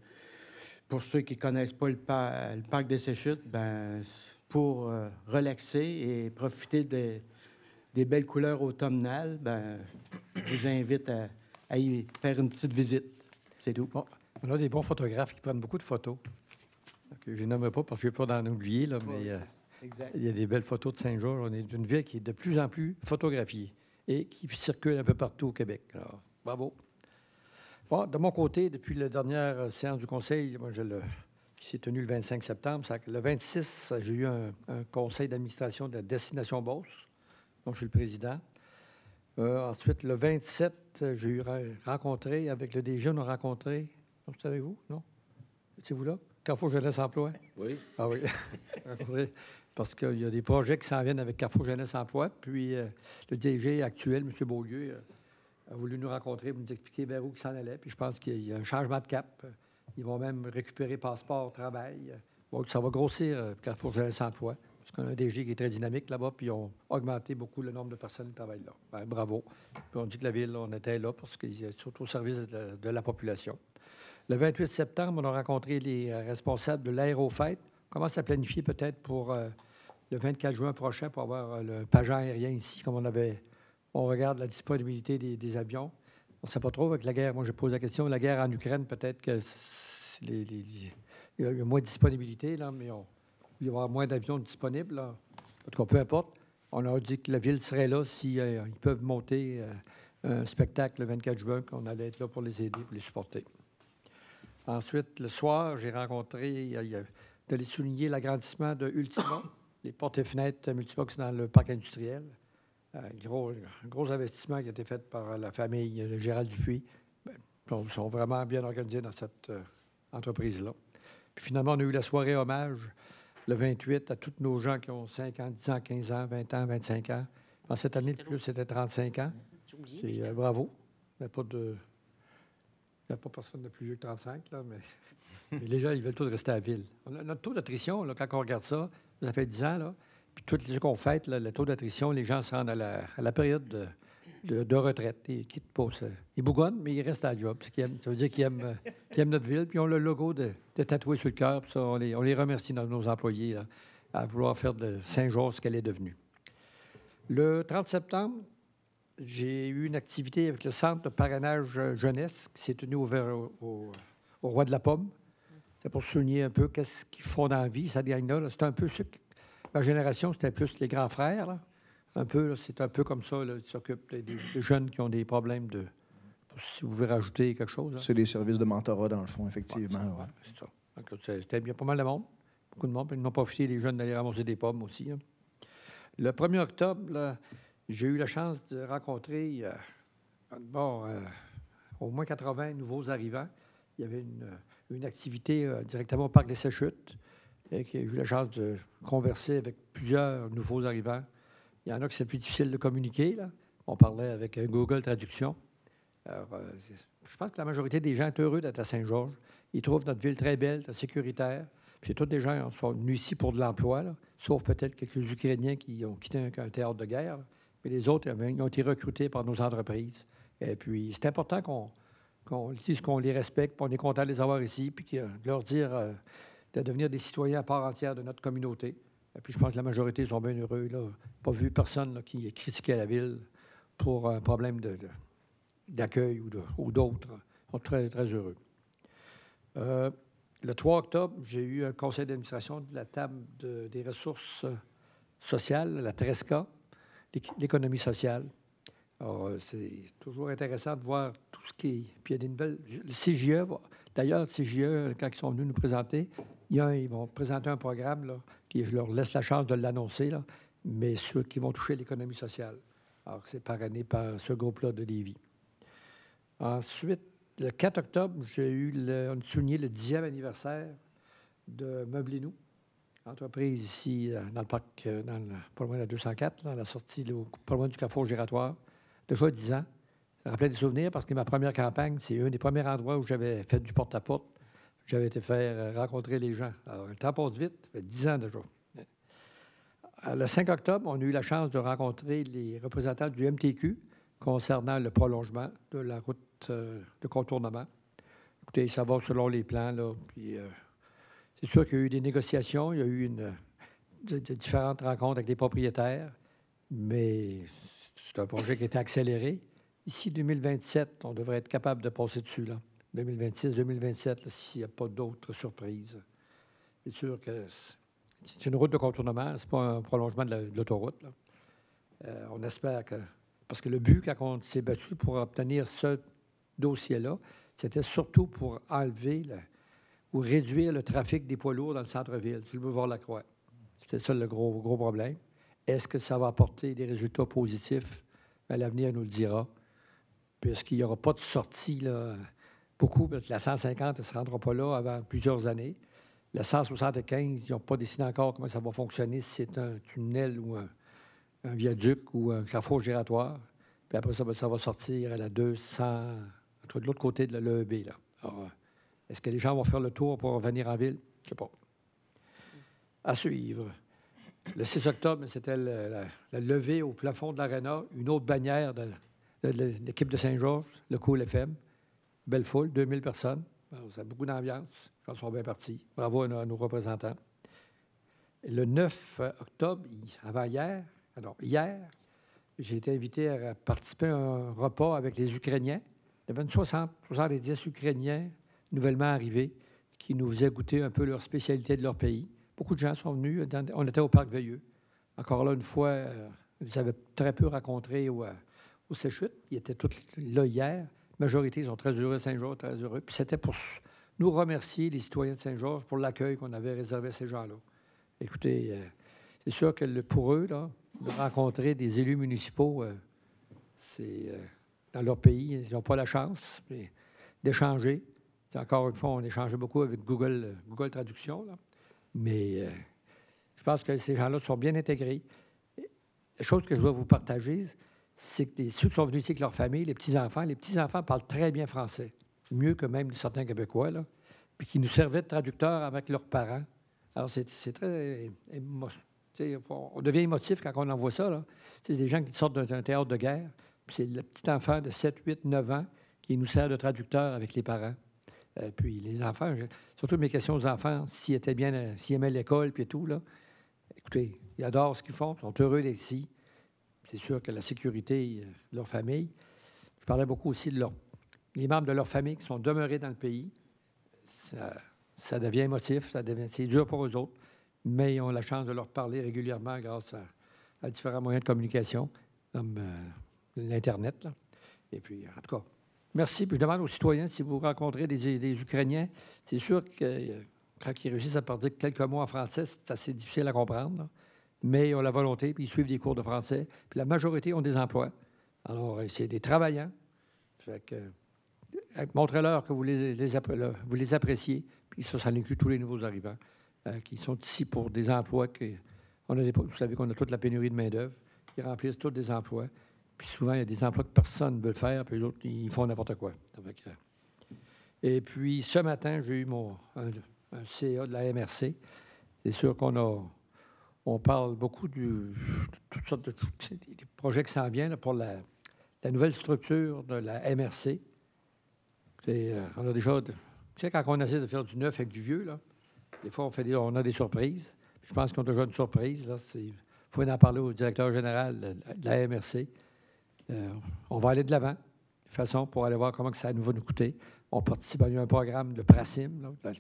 pour ceux qui ne connaissent pas le parc des Séchutes, ben, pour relaxer et profiter des belles couleurs automnales, ben, je vous invite à y faire une petite visite. C'est tout. Bon, on a des bons photographes qui prennent beaucoup de photos. Donc, je ne nommerai pas parce que je ne vais pas d'en oublier, là, mais il y a des belles photos de Saint-Georges. On est une ville qui est de plus en plus photographiée et qui circule un peu partout au Québec. Alors, bravo. Bon, de mon côté, depuis la dernière séance du Conseil, moi, qui s'est tenue le 25 septembre, le 26, j'ai eu un conseil d'administration de la Destination Beauce, dont je suis le président. Ensuite, le 27, j'ai eu rencontré, avec le DG, on a rencontré, vous savez-vous, non? C'est-vous là? Carrefour Jeunesse Emploi? Oui. Ah oui. Parce qu'il y a des projets qui s'en viennent avec Carrefour Jeunesse Emploi. Puis le DG actuel, M. Beaulieu, a voulu nous rencontrer pour nous expliquer vers où il s'en allait. Puis je pense qu'il y a un changement de cap. Ils vont même récupérer passeport, travail. Bon, ça va grossir Carrefour Jeunesse Emploi. Parce qu'on a un DG qui est très dynamique là-bas, puis ils ont augmenté beaucoup le nombre de personnes qui travaillent là. Bien, bravo. Puis on dit que la Ville, on était là parce qu'ils sont au service de la population. Le 28 septembre, on a rencontré les responsables de l'Aérofête. On commence à planifier peut-être pour le 24 juin prochain pour avoir le pageant aérien ici, comme on regarde la disponibilité des avions. On ne sait pas trop avec la guerre. Moi, je pose la question. La guerre en Ukraine, peut-être que il y a moins de disponibilité, là, mais il va y avoir moins d'avions disponibles. Là. En tout cas, peu importe. On leur a dit que la Ville serait là si ils peuvent monter un spectacle le 24 juin, qu'on allait être là pour les aider, pour les supporter. Ensuite, le soir, j'ai rencontré, d'aller souligner l'agrandissement de Ultima, les portes et fenêtres multibox dans le parc industriel. Un gros investissement qui a été fait par la famille Gérald Dupuis. Ils sont vraiment bien organisés dans cette entreprise-là. Puis finalement, on a eu la soirée hommage le 28 à tous nos gens qui ont 5 ans, 10 ans, 15 ans, 20 ans, 25 ans. En cette année, le plus, c'était 35 ans. C'est bravo. Il n'y a pas personne de plus vieux que 35, là, mais les gens, ils veulent tous rester à la ville. Notre taux d'attrition, là, quand on regarde ça, ça fait 10 ans, là, puis toutes les qu'on fête, là, le taux d'attrition, les gens se rendent à la période de retraite. Ils quittent pas. Ils bougonnent, mais ils restent à la job. Ça veut dire qu'ils aiment notre ville, puis ils ont le logo de tatoué sur le cœur. Puis ça, on les remercie, nos employés, là, à vouloir faire de Saint-Georges ce qu'elle est devenue. Le 30 septembre, j'ai eu une activité avec le Centre de parrainage jeunesse qui s'est tenu ouvert au Roi de la Pomme. C'est pour souligner un peu qu'est-ce qu'ils font dans la vie, cette gang-là. C'est un peu ça. Ma génération, c'était plus les grands frères. Là. C'est un peu comme ça. Là, ils s'occupent des jeunes qui ont des problèmes de... Si vous voulez rajouter quelque chose. Là. C'est des services de mentorat, dans le fond, effectivement. Ouais, c'est ça. Donc, c'était bien pas mal de monde. Beaucoup de monde. Puis ils n'ont pas profité, les jeunes, d'aller ramasser des pommes aussi. Là. Le 1er octobre, là, j'ai eu la chance de rencontrer au moins 80 nouveaux arrivants. Il y avait une activité directement au Parc des Séchutes. J'ai eu la chance de converser avec plusieurs nouveaux arrivants. Il y en a qui c'est plus difficile de communiquer. Là. On parlait avec Google Traduction. Alors, je pense que la majorité des gens sont heureux d'être à Saint-Georges. Ils trouvent notre ville très belle, très sécuritaire. Puis tous des gens qui sont venus ici pour de l'emploi, là, sauf peut-être quelques Ukrainiens qui ont quitté un théâtre de guerre. Là. Mais les autres, ils ont été recrutés par nos entreprises. Et puis, c'est important qu'on dise qu'on les respecte, qu'on est content de les avoir ici, puis de leur dire de devenir des citoyens à part entière de notre communauté. Et puis, je pense que la majorité sont bien heureux. Là. Pas vu personne là, qui critiquait la ville pour un problème d'accueil ou d'autres. Ils sont très, très heureux. Le 3 octobre, j'ai eu un conseil d'administration de la table des ressources sociales, la TRESCA, l'économie sociale. Alors, c'est toujours intéressant de voir tout ce qui est... Puis il y a des nouvelles... Le CGE, d'ailleurs, le CGE, quand ils sont venus nous présenter, ils vont présenter un programme, là, qui, je leur laisse la chance de l'annoncer, là, mais ceux qui vont toucher l'économie sociale. Alors, c'est parrainé par ce groupe-là de Lévis. Ensuite, le 4 octobre, on a souligné le 10e anniversaire de Meublez-nous, entreprise ici dans le parc, pas loin de la 204, là, la sortie, pas loin du Carrefour Giratoire. Déjà 10 ans. Ça rappelait des souvenirs parce que ma première campagne, c'est un des premiers endroits où j'avais fait du porte-à-porte. J'avais été faire rencontrer les gens. Alors, le temps passe vite, ça fait 10 ans déjà. Le 5 octobre, on a eu la chance de rencontrer les représentants du MTQ concernant le prolongement de la route de contournement. Écoutez, ça va selon les plans, là. Puis, c'est sûr qu'il y a eu des négociations, il y a eu différentes rencontres avec les propriétaires. mais c'est un projet qui a été accéléré. Ici, 2027, on devrait être capable de passer dessus, là. 2026, 2027, s'il n'y a pas d'autres surprises. C'est sûr que c'est une route de contournement, ce n'est pas un prolongement de l'autoroute, là. On espère que... Parce que le but, quand on s'est battu pour obtenir ce dossier-là, c'était surtout pour enlever ou réduire le trafic des poids lourds dans le centre-ville, sur le boulevard Lacroix. C'était ça le gros problème. Est-ce que ça va apporter des résultats positifs? Bien, l'avenir nous le dira, puisqu'il n'y aura pas de sortie, là, beaucoup, parce que la 150 ne se rendra pas là avant plusieurs années. La 175, ils n'ont pas décidé encore comment ça va fonctionner, si c'est un tunnel ou un viaduc ou un carrefour giratoire. Puis après ça, bien, ça va sortir à la 200, de l'autre côté de l'EEB, là. Alors, est-ce que les gens vont faire le tour pour venir en ville? Je ne sais pas. À suivre. Le 6 octobre, c'était la levée au plafond de l'Arena, une autre bannière de l'équipe de Saint-Georges, le Cool FM. Belle foule, 2000 personnes. Alors, ça a beaucoup d'ambiance. Je pense qu'ils sont bien partis. Bravo à nos représentants. Et le 9 octobre, hier, j'ai été invité à participer à un repas avec les Ukrainiens. Il y avait une 70 Ukrainiens nouvellement arrivés qui nous faisaient goûter un peu leur spécialité de leur pays. Beaucoup de gens sont venus. On était au Parc Veilleux. Encore là, une fois, ils avaient très peu rencontré au Séchute. Ils étaient tous là hier. La majorité, ils sont très heureux de Saint-Georges, très heureux. Puis c'était pour nous remercier, les citoyens de Saint-Georges, pour l'accueil qu'on avait réservé à ces gens-là. Écoutez, c'est sûr que pour eux, là, de rencontrer des élus municipaux, c'est dans leur pays, ils n'ont pas la chance d'échanger. Encore une fois, on échangeait beaucoup avec Google Traduction, là. Mais je pense que ces gens-là sont bien intégrés. La chose que je dois vous partager, c'est que ceux qui sont venus ici avec leur famille, les petits-enfants parlent très bien français, mieux que même certains Québécois, là, puis qui nous servaient de traducteurs avec leurs parents. Alors, c'est très... On devient émotif quand on envoie ça, là. C'est des gens qui sortent d'un théâtre de guerre, puis c'est le petit enfant de 7, 8, 9 ans qui nous sert de traducteur avec les parents. Puis les enfants, surtout mes questions aux enfants, s'ils aimaient l'école, puis tout, là. Écoutez, ils adorent ce qu'ils font, ils sont heureux d'être ici. C'est sûr que la sécurité de leur famille. Je parlais beaucoup aussi de les membres de leur famille qui sont demeurés dans le pays. Ça devient émotif, c'est dur pour eux autres, mais ils ont la chance de leur parler régulièrement grâce à différents moyens de communication, comme l'Internet, là. Et puis, en tout cas, merci. Puis je demande aux citoyens, si vous rencontrez des Ukrainiens, c'est sûr que quand ils réussissent à parler quelques mots en français, c'est assez difficile à comprendre, là. Mais ils ont la volonté, puis ils suivent des cours de français. Puis la majorité ont des emplois. Alors, c'est des travaillants. Fait que, montrez-leur que vous les appréciez. Puis ça inclut tous les nouveaux arrivants qui sont ici pour des emplois. Vous savez qu'on a toute la pénurie de main-d'œuvre. Ils remplissent tous des emplois. Puis souvent, il y a des emplois que personne ne veut faire, puis les autres, ils font n'importe quoi. Et puis, ce matin, j'ai eu un CA de la MRC. C'est sûr on parle beaucoup de toutes sortes de des projets qui s'en viennent là, pour la nouvelle structure de la MRC. On a déjà... Tu sais, quand on essaie de faire du neuf avec du vieux, là, des fois, on a des surprises. Je pense qu'on a déjà une surprise. Il faut en parler au directeur général de la MRC. On va aller de l'avant, de façon, pour aller voir comment ça va nous coûter. On participe à un programme de PRACIM. Là,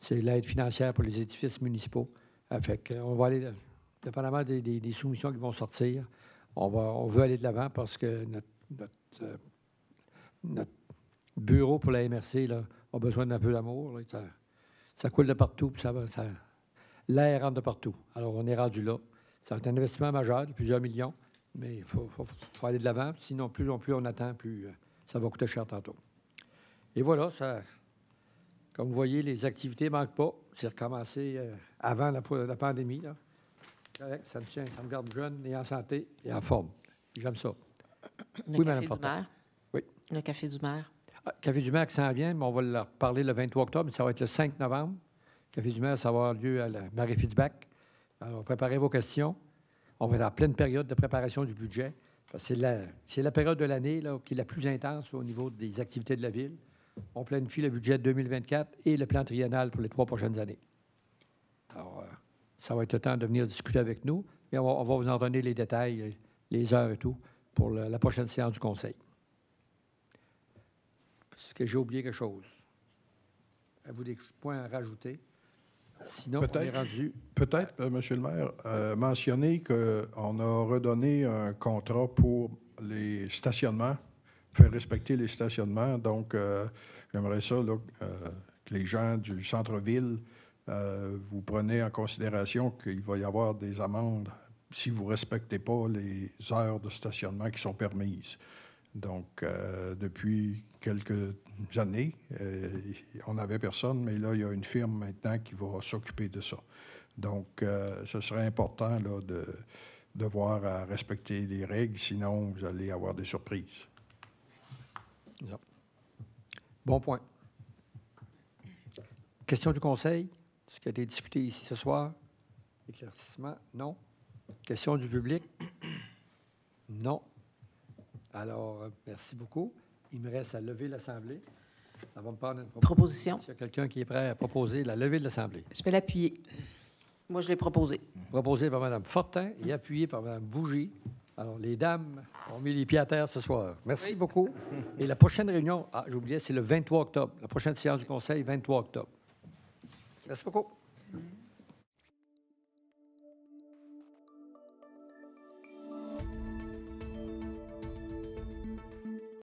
c'est l'aide financière pour les édifices municipaux. On va aller... Dépendamment des soumissions qui vont sortir, on veut aller de l'avant parce que notre bureau pour la MRC là, a besoin d'un peu d'amour. Ça coule de partout, puis l'air rentre de partout. Alors, on est rendu là. Ça va être un investissement majeur de plusieurs millions, mais il faut aller de l'avant. Sinon, plus on attend, plus ça va coûter cher tantôt. Et voilà, comme vous voyez, les activités ne manquent pas. C'est recommencé avant la pandémie, là. Correct, ça me garde jeune et en santé et en forme. J'aime ça. Le Café du maire. Oui. Le Café du maire. Café du maire qui s'en vient, mais on va leur parler le 23 octobre, mais ça va être le 5 novembre. Café du maire, ça va avoir lieu à la Marie-Fitzbach. Alors, préparez vos questions. On va être en pleine période de préparation du budget. C'est la période de l'année là, qui est la plus intense au niveau des activités de la Ville. On planifie le budget de 2024 et le plan triennal pour les 3 prochaines années. Alors, ça va être le temps de venir discuter avec nous et on va vous en donner les détails les heures et tout, pour la prochaine séance du Conseil. Est-ce que j'ai oublié quelque chose? Avez-vous des points à rajouter? Sinon, on est rendu... Peut-être, M. le maire, mentionner qu'on a redonné un contrat pour les stationnements, faire respecter les stationnements. Donc, j'aimerais ça là, que les gens du centre-ville, vous prenez en considération qu'il va y avoir des amendes si vous ne respectez pas les heures de stationnement qui sont permises. Donc, depuis quelques années, on n'avait personne, mais là, il y a une firme maintenant qui va s'occuper de ça. Donc, ce serait important là, de devoir à respecter les règles, sinon vous allez avoir des surprises. Bon point. Question du Conseil? Ce qui a été discuté ici ce soir? Éclaircissement? Non. Question du public? Non. Alors, merci beaucoup. Il me reste à lever l'Assemblée. Ça va me prendre une proposition. S'il y a quelqu'un qui est prêt à proposer la levée de l'Assemblée. Je vais l'appuyer. Moi, je l'ai proposé. Proposé par Mme Fortin et appuyé par Mme Bougie. Alors, les dames ont mis les pieds à terre ce soir. Merci beaucoup. Et la prochaine réunion, j'oubliais, c'est le 23 octobre. La prochaine séance du Conseil, 23 octobre. Merci beaucoup.